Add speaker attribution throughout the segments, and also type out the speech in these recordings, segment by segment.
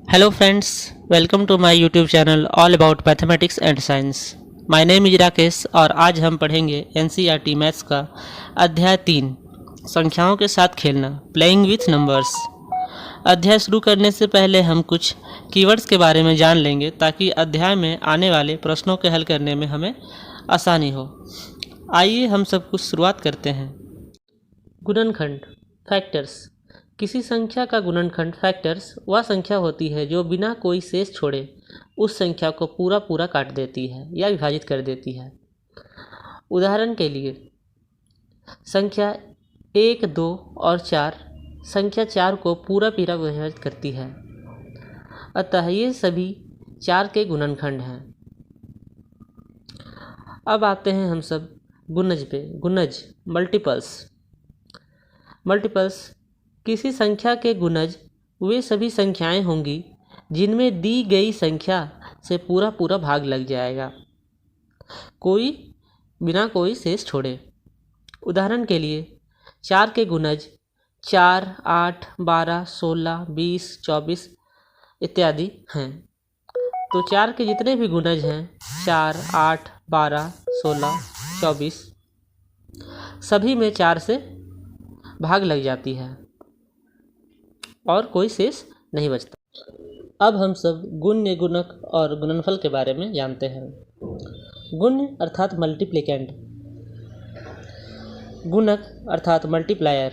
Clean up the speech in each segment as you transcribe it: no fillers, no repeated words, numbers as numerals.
Speaker 1: Hello friends, welcome to my YouTube channel all about mathematics and science. My name is Rakesh और आज हम पढ़ेंगे NCERT maths का अध्याय 3 संख्याओं के साथ खेलना प्लेइंग विथ नंबर्स। अध्याय शुरू करने से पहले हम कुछ कीवर्ड्स के बारे में जान लेंगे ताकि अध्याय में आने वाले प्रश्नों के हल करने में हमें आसानी हो। आइए हम सब कुछ शुरुआत करते हैं। गुणनखंड फैक्टर्स। किसी संख्या का गुणनखंड फैक्टर्स वह संख्या होती है जो बिना कोई शेष छोड़े उस संख्या को पूरा पूरा काट देती है या विभाजित कर देती है। उदाहरण के लिए संख्या 1, 2 और 4 संख्या 4 को पूरा पूरा विभाजित करती है, अतः ये सभी 4 के गुणनखंड हैं। अब आते हैं हम सब गुणज पे। गुणज मल्टीपल्स किसी संख्या के गुणज वे सभी संख्याएं होंगी जिनमें दी गई संख्या से पूरा पूरा भाग लग जाएगा, बिना कोई शेष छोड़े। उदाहरण के लिए 4 के गुणज 4, 8, 12, 16, 20, 24 इत्यादि हैं। तो 4 के जितने भी गुणज हैं 4, 8, 12, 16, 24 सभी में 4 से भाग लग जाती है और कोई शेष नहीं बचता। अब हम सब गुण्य, गुणक और गुणनफल के बारे में जानते हैं। गुण्य अर्थात मल्टीप्लिकेंट, गुणक अर्थात मल्टीप्लायर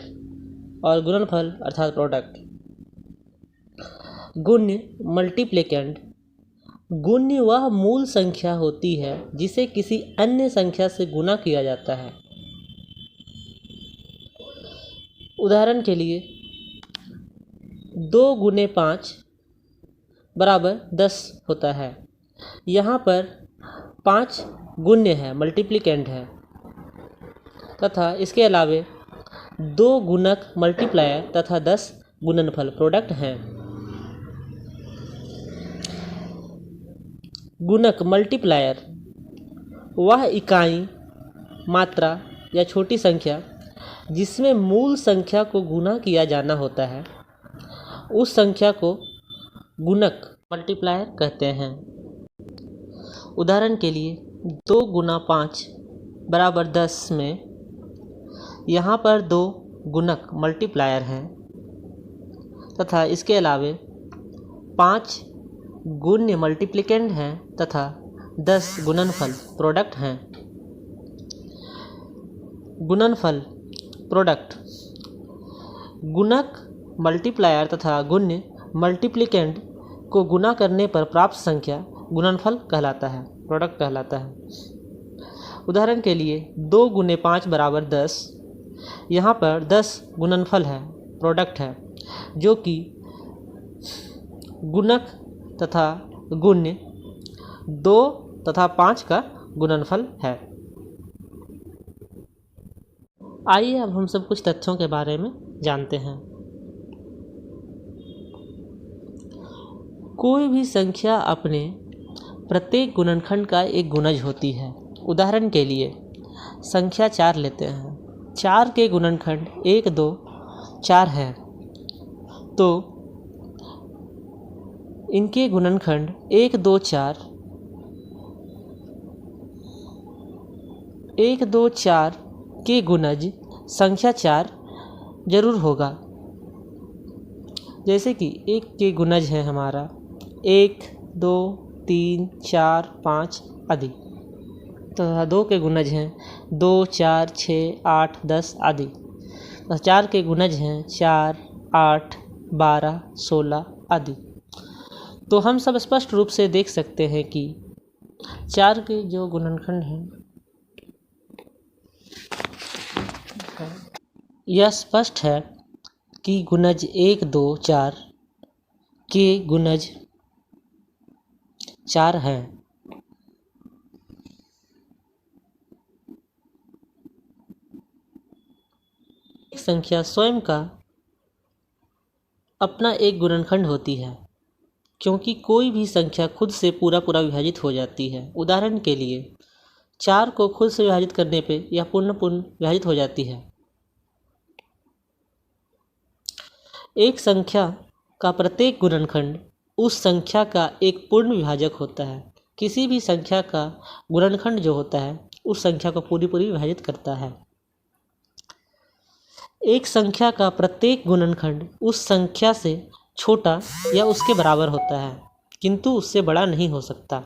Speaker 1: और गुणनफल अर्थात प्रोडक्ट। गुण्य मल्टीप्लिकेंट। गुण्य वह मूल संख्या होती है जिसे किसी अन्य संख्या से गुणा किया जाता है। उदाहरण के लिए 2 गुने 5 बराबर 10 होता है। यहाँ पर 5 गुण्य है, मल्टीप्लिकेंट है, तथा इसके अलावे 2 गुणक मल्टीप्लायर तथा 10 गुणनफल प्रोडक्ट हैं। गुणक मल्टीप्लायर वह इकाई, मात्रा या छोटी संख्या जिसमें मूल संख्या को गुणा किया जाना होता है, उस संख्या को गुणक मल्टीप्लायर कहते हैं। उदाहरण के लिए 2 गुना 5 बराबर 10 में यहाँ पर 2 गुणक मल्टीप्लायर हैं तथा इसके अलावे 5 गुण्य मल्टीप्लिकेंट हैं तथा 10 गुणनफल प्रोडक्ट हैं। गुणनफल प्रोडक्ट। गुणक मल्टीप्लायर तथा गुण्य मल्टीप्लिकेंट को गुणा करने पर प्राप्त संख्या गुणनफल कहलाता है, प्रोडक्ट कहलाता है। उदाहरण के लिए 2 गुने 5 बराबर 10, यहाँ पर 10 गुणनफल है, प्रोडक्ट है, जो कि गुणक तथा गुण्य 2 तथा 5 का गुणनफल है। आइए अब हम सब कुछ तथ्यों के बारे में जानते हैं। कोई भी संख्या अपने प्रत्येक गुणनखंड का एक गुणज होती है। उदाहरण के लिए संख्या 4 लेते हैं। 4 के गुणनखंड 1, 2, 4 है, तो इनके गुणनखंड 1, 2, 4 के गुणज संख्या 4 जरूर होगा। जैसे कि 1 के गुणज है हमारा 1, 2, 3, 4, 5 आदि, तथा 2 के गुणज हैं 2, 4, 6, 8, 10 आदि, तथा 4 के गुणज हैं 4, 8, 12, 16 आदि। तो हम सब स्पष्ट रूप से देख सकते हैं कि 4 के जो गुणनखंड हैं यह स्पष्ट है कि गुणज 1, 2, 4 के गुणज 4 हैं। एक संख्या स्वयं का अपना एक गुणनखंड होती है, क्योंकि कोई भी संख्या खुद से पूरा पूरा विभाजित हो जाती है। उदाहरण के लिए 4 को खुद से विभाजित करने पे यह पूर्ण विभाजित हो जाती है। एक संख्या का प्रत्येक गुणनखंड उस संख्या का एक पूर्ण विभाजक होता है। किसी भी संख्या का गुणनखंड जो होता है उस संख्या को पूरी विभाजित करता है। एक संख्या का प्रत्येक गुणनखंड उस संख्या से छोटा या उसके बराबर होता है, किंतु उससे बड़ा नहीं हो सकता।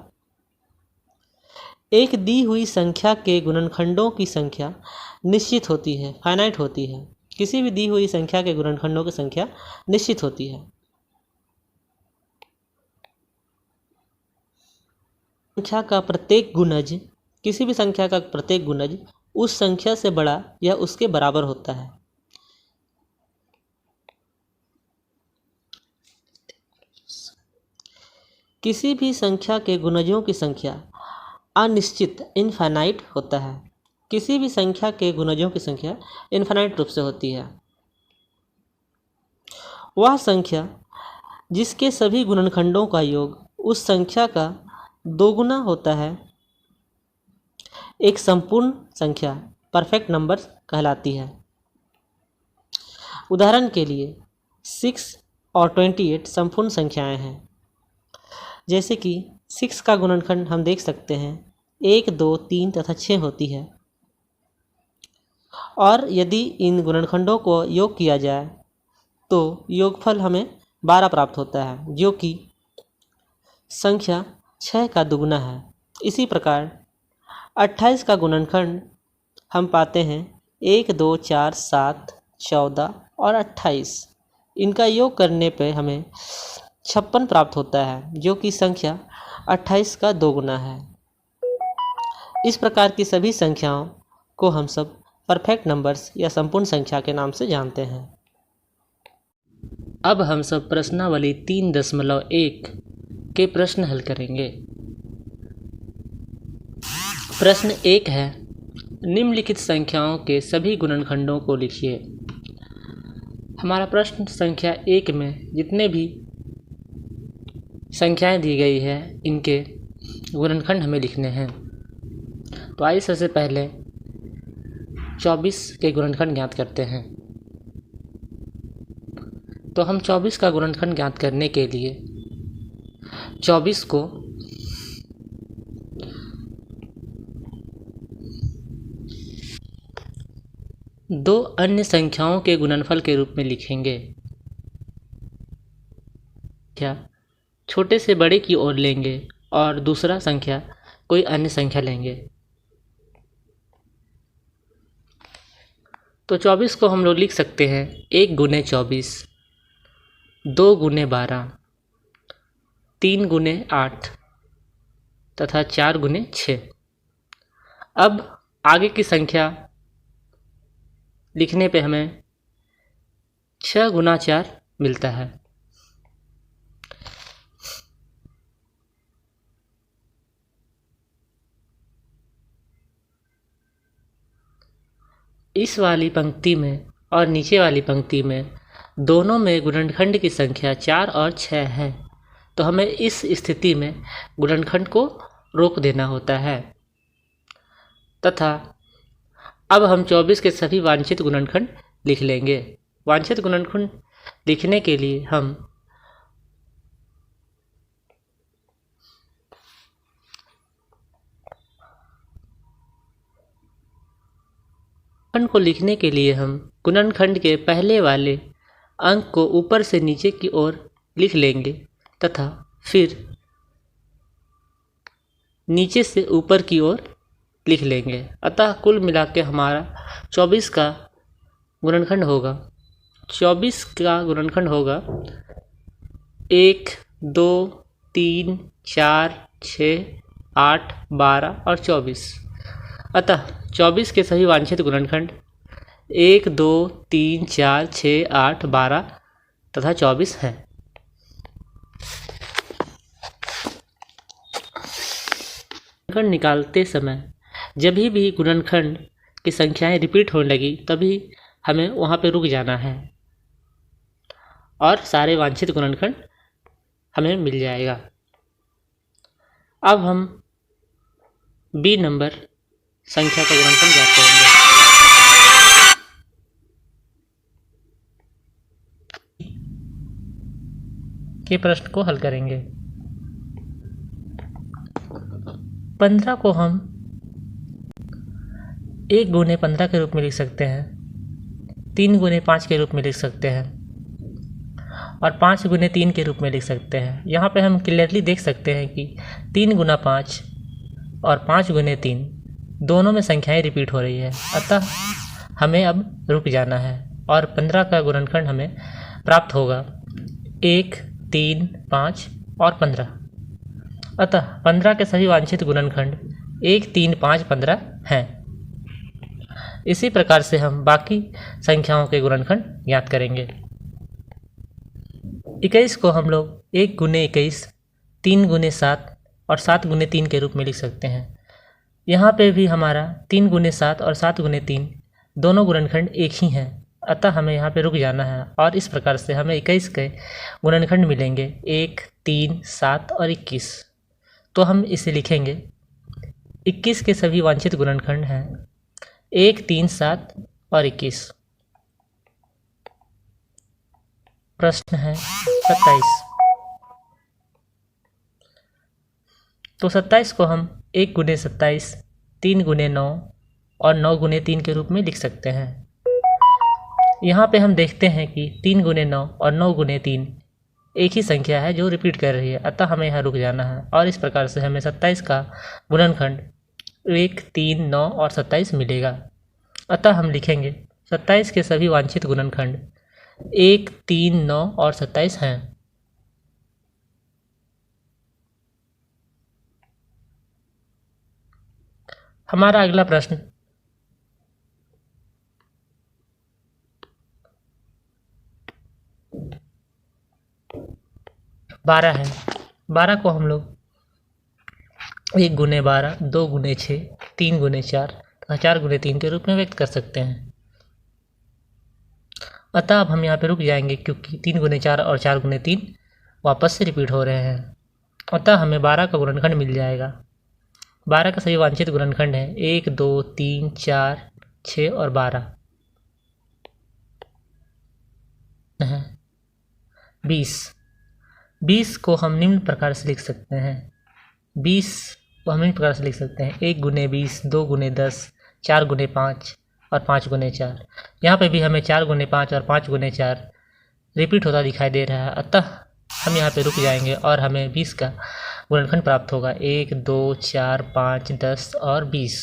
Speaker 1: एक दी हुई संख्या के गुणनखंडों की संख्या निश्चित होती है, फाइनाइट होती है। किसी भी दी हुई संख्या के गुणनखंडों की संख्या निश्चित होती है। संख्या का प्रत्येक गुणज, किसी भी संख्या का प्रत्येक गुणज उस संख्या से बड़ा या उसके बराबर होता है। किसी भी संख्या के गुणजों की संख्या अनिश्चित इनफाइनाइट होता है। किसी भी संख्या के गुणजों की संख्या इनफाइनाइट रूप से होती है। वह संख्या जिसके सभी गुणनखंडों का योग उस संख्या का दोगुना होता है एक संपूर्ण संख्या परफेक्ट नंबर कहलाती है। उदाहरण के लिए 6 और 28 संपूर्ण संख्याएं हैं। जैसे कि 6 का गुणनखंड हम देख सकते हैं 1, 2, 3 तथा 6 होती है। और यदि इन गुणनखंडों को योग किया जाए तो योगफल हमें 12 प्राप्त होता है, जो कि संख्या 6 का दुगुना है। इसी प्रकार 28 का गुणनखंड हम पाते हैं 1, 2, 4, 7, 14 और 28। इनका योग करने पे हमें 56 प्राप्त होता है, जो कि संख्या 28 का दोगुना है। इस प्रकार की सभी संख्याओं को हम सब परफेक्ट नंबर्स या संपूर्ण संख्या के नाम से जानते हैं। अब हम सब प्रश्नावली 3.1 के प्रश्न हल करेंगे। प्रश्न 1 है, निम्नलिखित संख्याओं के सभी गुणनखंडों को लिखिए। हमारा प्रश्न संख्या 1 में जितने भी संख्याएं दी गई है इनके गुणनखंड हमें लिखने हैं। तो आइए सबसे पहले 24 के गुणनखंड ज्ञात करते हैं। तो हम 24 का गुणनखंड ज्ञात करने के लिए 24 को दो अन्य संख्याओं के गुणनफल के रूप में लिखेंगे। क्या छोटे से बड़े की ओर लेंगे और दूसरा संख्या कोई अन्य संख्या लेंगे। तो 24 को हम लोग लिख सकते हैं 1 गुने 24, 2 गुने 12, 3 गुने 8 तथा 4 गुने 6। अब आगे की संख्या लिखने पे हमें 6 गुना 4 मिलता है। इस वाली पंक्ति में और नीचे वाली पंक्ति में दोनों में गुणनखंड की संख्या 4 और 6 है, तो हमें इस स्थिति में गुणनखंड को रोक देना होता है तथा अब हम 24 के सभी वांछित गुणनखंड लिख लेंगे। वांछित गुणनखंड लिखने के लिए हम गुणनखंड के पहले वाले अंक को ऊपर से नीचे की ओर लिख लेंगे तथा फिर नीचे से ऊपर की ओर लिख लेंगे। अतः कुल मिला के हमारा 24 का गुणनखंड होगा 1, 2, 3, 4, 6, 8, 12 और 24। अतः 24 के सभी वांछित गुणनखंड 1, 2, 3, 4, 6, 8, 12 तथा 24 हैं। गुणनखंड निकालते समय जब भी गुणनखंड की संख्याएं रिपीट होने लगी तभी हमें वहाँ पे रुक जाना है और सारे वांछित गुणनखंड हमें मिल जाएगा। अब हम बी नंबर संख्या का गुणनखंड ज्ञात करेंगे। के प्रश्न को हल करेंगे। 15 को हम 1 गुने 15 के रूप में लिख सकते हैं, 3 गुने 5 के रूप में लिख सकते हैं और 5 गुने 3 के रूप में लिख सकते हैं। यहाँ पे हम क्लियरली देख सकते हैं कि 3 गुना 5 और 5 गुने 3 दोनों में संख्याएं रिपीट हो रही है, अतः हमें अब रुक जाना है और 15 का गुणनखंड हमें प्राप्त होगा 1, 3, 5 और 15। अतः 15 के सभी वांछित गुणनखंड 1, 3, 5, 15 हैं। इसी प्रकार से हम बाकी संख्याओं के गुणनखंड ज्ञात करेंगे। 21 को हम लोग 1 गुने 21, 3 गुने 7 और 7 गुने 3 के रूप में लिख सकते हैं। यहाँ पे भी हमारा 3 गुने 7 और 7 गुने 3 दोनों गुणनखंड एक ही हैं, अतः हमें यहाँ पे रुक जाना है और इस प्रकार से हमें 21 के गुणनखंड मिलेंगे 1, 3, 7 और 21। तो हम इसे लिखेंगे 21 के सभी वांछित गुणनखंड हैं 1, 3, 7 और 21। प्रश्न है 27। तो 27 को हम 1 गुने 27, 3 गुने 9 और 9 गुने 3 के रूप में लिख सकते हैं। यहाँ पे हम देखते हैं कि 3 गुने 9 और 9 गुने 3 एक ही संख्या है जो रिपीट कर रही है, अतः हमें यहाँ रुक जाना है और इस प्रकार से हमें 27 का गुणनखंड 1, 3, 9 और 27 मिलेगा। अतः हम लिखेंगे 27 के सभी वांछित गुणनखंड 1, 3, 9 और 27 हैं। हमारा अगला प्रश्न 12 है। 12 को हम लोग 1 गुने 12, 2 गुने 6, 3 गुने 4 तथा 4 गुने 3 के रूप में व्यक्त कर सकते हैं। अतः अब हम यहाँ पे रुक जाएंगे क्योंकि 3 गुने 4 और 4 गुने 3 वापस से रिपीट हो रहे हैं, अतः हमें 12 का गुणनखंड मिल जाएगा। 12 का सही वांछित गुणनखंड है 1, 2, 3, 4, 6 और 12 है। 20 को हम निम्न प्रकार से लिख सकते हैं। 20 को हम निम्न प्रकार से लिख सकते हैं 1 गुने 20, 2 गुने 10, 4 गुने 5 और 5 गुने 4। यहाँ पे भी हमें 4 गुने 5 और 5 गुने 4 रिपीट होता दिखाई दे रहा है, अतः हम यहाँ पे रुक जाएंगे और हमें 20 का गुणनखंड प्राप्त होगा 1, 2, 4, 5, 10 और 20।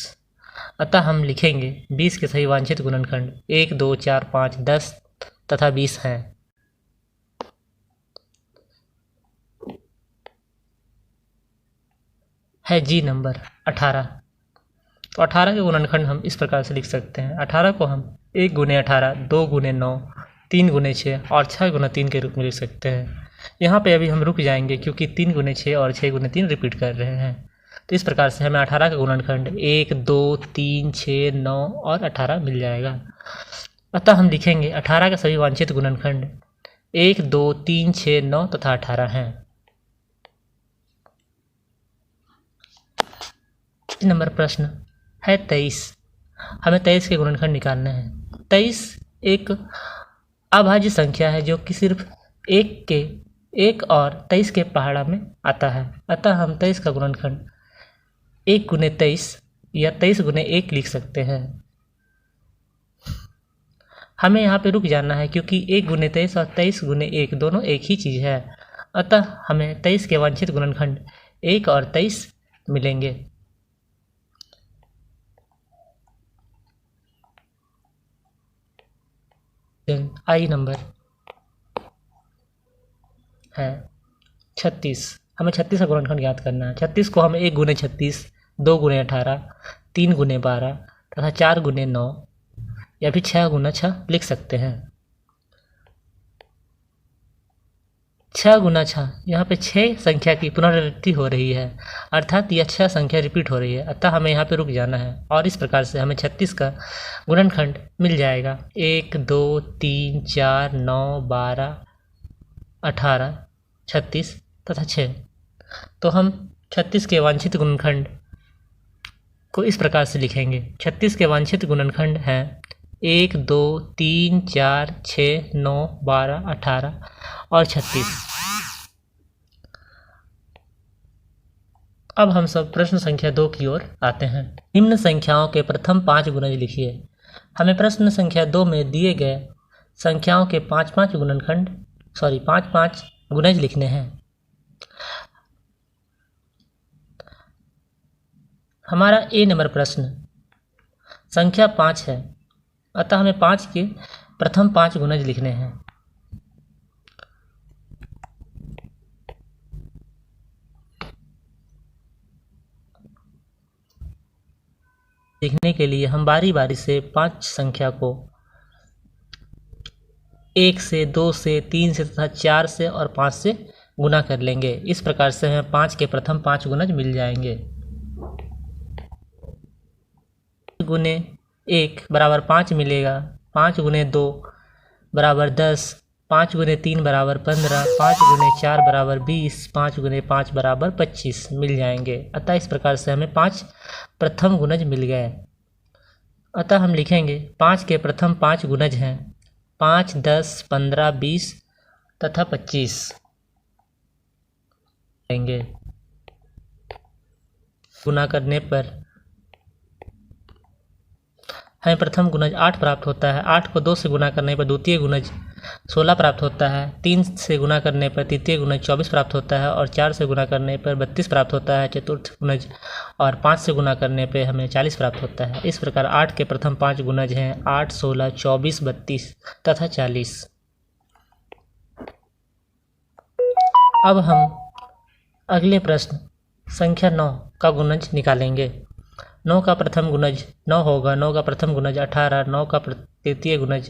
Speaker 1: अतः हम लिखेंगे 20 के सही वांछित गुणनखंड 1, 2, 4, 5, 10 तथा 20 हैं। है जी नंबर 18। तो 18 के गुणनखंड हम इस प्रकार से लिख सकते हैं। 18 को हम 1 गुने 18, 2 गुने 9, 3 गुने 6 और 6 गुना 3 के रूप में लिख सकते हैं। यहाँ पे अभी हम रुक जाएंगे क्योंकि 3 गुने 6 और 6 गुने 3 रिपीट कर रहे हैं। तो इस प्रकार से हमें 18 का गुणनखंड 1, 2, 3, 6, 9 और 18 मिल जाएगा। अतः हम लिखेंगे 18 का सभी वांछित गुणनखंड 1, 2, 3, 6, 9 तथा 18 हैं। नंबर प्रश्न है 23। हमें 23 के गुणनखंड निकालने हैं। 23 एक अभाज्य संख्या है जो कि सिर्फ 1 और 23 के पहाड़ा में आता है, अतः हम 23 का गुणनखंड 1 गुने 23 या 23 गुने 1 लिख सकते हैं। हमें यहाँ पे रुक जाना है क्योंकि 1 गुने 23 और 23 गुने 1 दोनों एक ही चीज़ है, अतः हमें 23 के वांछित गुणनखंड 1 और 23 मिलेंगे। आई नंबर है 36। हमें 36 का गुणनखंड ज्ञात करना है। 36 को हम 1 गुने 36, 2 गुने 18, 3 गुने 12 तथा 4 गुने 9 या फिर 6 गुना 6 लिख सकते हैं। 6 गुना 6 यहाँ पे 6 संख्या की पुनरावृत्ति हो रही है, अर्थात यह 6 संख्या रिपीट हो रही है, अतः हमें यहाँ पे रुक जाना है और इस प्रकार से हमें 36 का गुणनखंड मिल जाएगा 1, 2, 3, 4, 9, 12, 18, 36 तथा 6। तो हम 36 के वांछित गुणनखंड को इस प्रकार से लिखेंगे। 36 के वांछित गुणनखंड हैं 1, 2, 3, 4, 6, 9, 12, 18 और 36। अब हम सब प्रश्न संख्या 2 की ओर आते हैं। निम्न संख्याओं के प्रथम 5 गुणज लिखिए। हमें प्रश्न संख्या 2 में दिए गए संख्याओं के 5-5 गुणज लिखने हैं। हमारा ए नंबर प्रश्न संख्या 5 है, अतः हमें 5 के प्रथम 5 गुणज लिखने हैं। लिखने के लिए हम बारी बारी से 5 संख्या को 1 से, 2 से, 3 से तथा 4 से और 5 से गुना कर लेंगे। इस प्रकार से हमें 5 के प्रथम 5 गुणज मिल जाएंगे। गुने 1 बराबर 5 मिलेगा, 5 गुने 2 बराबर 10, 5 गुने 3 बराबर 15, 5 गुने 4 बराबर 20, 5 गुने 5 बराबर 25 मिल जाएंगे। अतः इस प्रकार से हमें 5 प्रथम गुणज मिल गए। अतः हम लिखेंगे 5 के प्रथम 5 गुणज हैं 5, 10, 15, 20 तथा 25 लेंगे। गुना करने पर हमें प्रथम गुणज 8 प्राप्त होता है। 8 को 2 से गुना करने पर द्वितीय गुणज 16 प्राप्त होता है। 3 से गुना करने पर तृतीय गुणज 24 प्राप्त होता है और 4 से गुना करने पर 32 प्राप्त होता है चतुर्थ गुणज, और 5 से गुना करने पर हमें 40 प्राप्त होता है। इस प्रकार 8 के प्रथम 5 गुणज हैं 8, 16, 24, 32 तथा 40। अब हम अगले प्रश्न संख्या 9 का गुणज निकालेंगे। 9 का प्रथम गुणज 9 होगा, 9 का प्रथम गुणज 18, 9 का तृतीय गुणज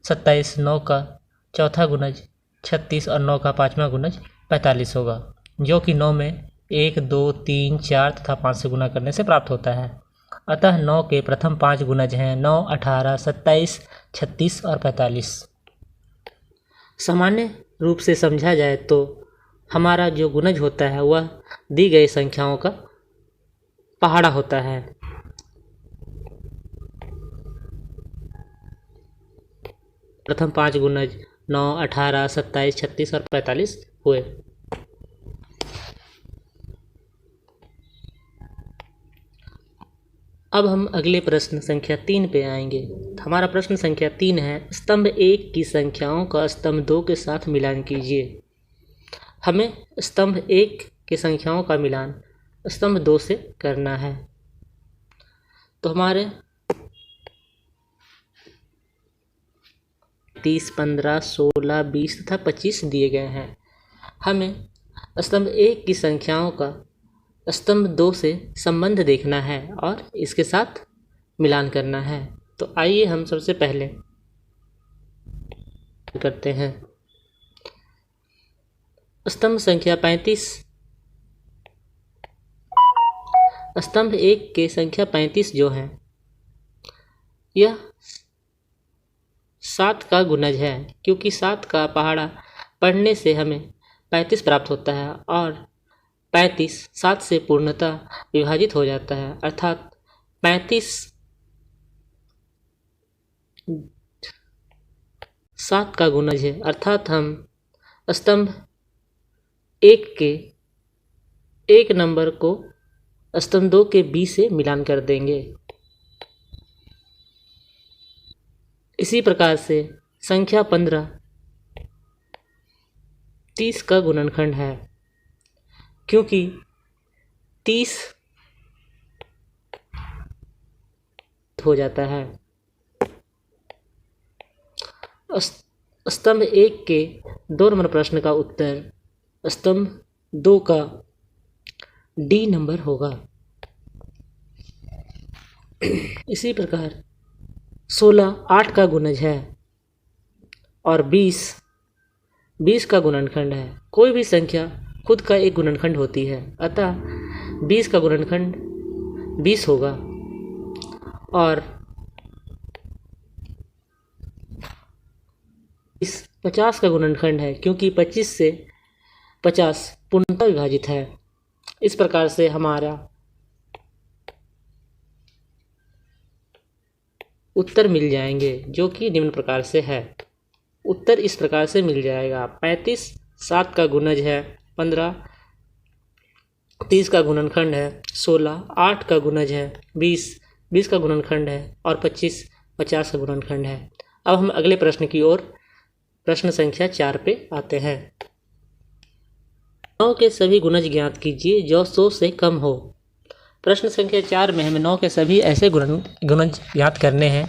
Speaker 1: 27, 9 का चौथा गुणज 36 और 9 का पाँचवा गुणज 45 होगा, जो कि 9 में 1, 2, 3, 4 तथा 5 से गुना करने से प्राप्त होता है। अतः 9 के प्रथम 5 गुणज हैं 9, 18, 27, 36 और 45। सामान्य रूप से समझा जाए तो हमारा जो गुणज होता है वह दी गई संख्याओं का पहाड़ा होता है। प्रथम 5 गुणज 9, 18, 27, 36 और 45 हुए। अब हम अगले प्रश्न संख्या 3 पे आएंगे। हमारा प्रश्न संख्या 3 है, स्तंभ 1 की संख्याओं का स्तंभ 2 के साथ मिलान कीजिए। हमें स्तंभ 1 की संख्याओं का मिलान स्तंभ 2 से करना है। तो हमारे 30, 15, 16, 20 तथा 25 दिए गए हैं। हमें स्तंभ 1 की संख्याओं का स्तंभ 2 से संबंध देखना है और इसके साथ मिलान करना है। तो आइए हम सबसे पहले करते हैं। स्तंभ संख्या 35, स्तंभ 1 के संख्या 35 जो है यह 7 का गुणज है, क्योंकि 7 का पहाड़ा पढ़ने से हमें 35 प्राप्त होता है और 35 7 से पूर्णतः विभाजित हो जाता है, अर्थात 35 7 का गुणज है। अर्थात हम स्तंभ 1 के 1 नंबर को स्तंभ 2 के B से मिलान कर देंगे। इसी प्रकार से संख्या 15 30 का गुणनखंड है, क्योंकि 30 हो जाता है। स्तंभ 1 के 2 नंबर प्रश्न का उत्तर स्तंभ 2 का D नंबर होगा। इसी प्रकार 16 8 का गुणज है और 20 का गुणनखंड है। कोई भी संख्या खुद का एक गुणनखंड होती है, अतः 20 का गुणनखंड 20 होगा और 50 का गुणनखंड है, क्योंकि 25 से 50 पूर्णतः विभाजित है। इस प्रकार से हमारा उत्तर मिल जाएंगे, जो कि निम्न प्रकार से है। उत्तर इस प्रकार से मिल जाएगा। 35 7 का गुणज है 15, 30 का गुणनखंड है 16, 8 का गुणज है 20, 20 का गुणनखंड है और 25, 50 का गुणनखंड है। अब हम अगले प्रश्न की ओर प्रश्न संख्या 4 पे आते हैं। 9 के सभी गुणज ज्ञात कीजिए जो 100 से कम हो। प्रश्न संख्या 4 में हमें 9 के सभी ऐसे गुणज ज्ञात करने हैं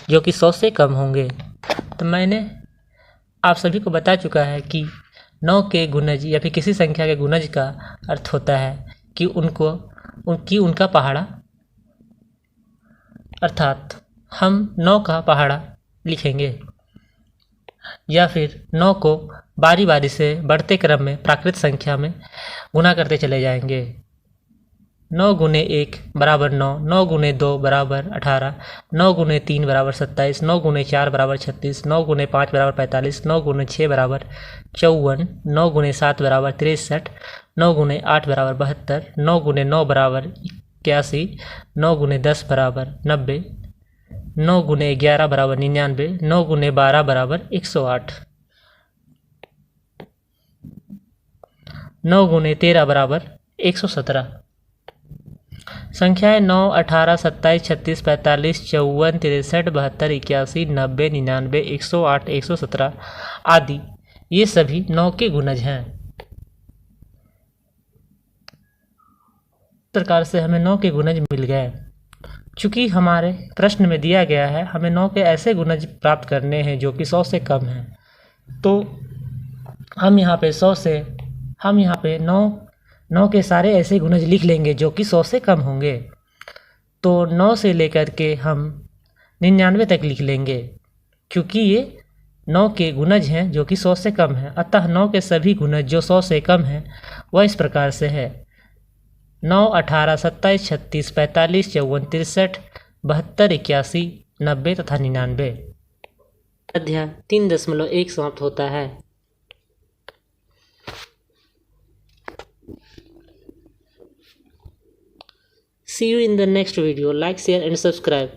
Speaker 1: जो कि 100 से कम होंगे। तो मैंने आप सभी को बता चुका है कि 9 के गुणज या फिर किसी संख्या के गुणज का अर्थ होता है कि उनका पहाड़ा, अर्थात हम 9 का पहाड़ा लिखेंगे या फिर 9 को बारी बारी से बढ़ते क्रम में प्राकृत संख्या में गुना करते चले जाएंगे। 9 गुने 1 बराबर 9, 9 गुने 2 बराबर 18, 9 गुने 3 बराबर 27, 9 गुने 4 बराबर 36, 9 गुने 5 बराबर 45, 9 गुने 6 बराबर 54, 9 गुने 7 बराबर 63, 9 गुने 8 बराबर 72, 9 गुने 9 बराबर 81, 9 गुने 10 बराबर 90, 9 गुने 11 बराबर 99, 9 गुने 12 बराबर 108, 9 गुने 13 बराबर 117। संख्याएं 9, 18, 27, 36, 45, 54, 63, 72, 81, 90, 99, 108, 117 आदि ये सभी 9 के गुणज हैं। इस प्रकार से हमें 9 के गुणज मिल गए। चूँकि हमारे प्रश्न में दिया गया है हमें 9 के ऐसे गुणज प्राप्त करने हैं जो कि 100 से कम हैं, तो हम यहाँ पे 9 के सारे ऐसे गुणज लिख लेंगे जो कि 100 से कम होंगे। तो 9 से लेकर के हम 99 तक लिख लेंगे क्योंकि ये 9 के गुणज हैं जो कि 100 से कम हैं। अतः 9 के सभी गुणज जो 100 से कम हैं वह इस प्रकार से है 9, 18, 27, 36, 45, 54, 63, 72, 81, 90 तथा 99। अध्याय 3.1 समाप्त होता है। See you in the next video. Like, share and subscribe.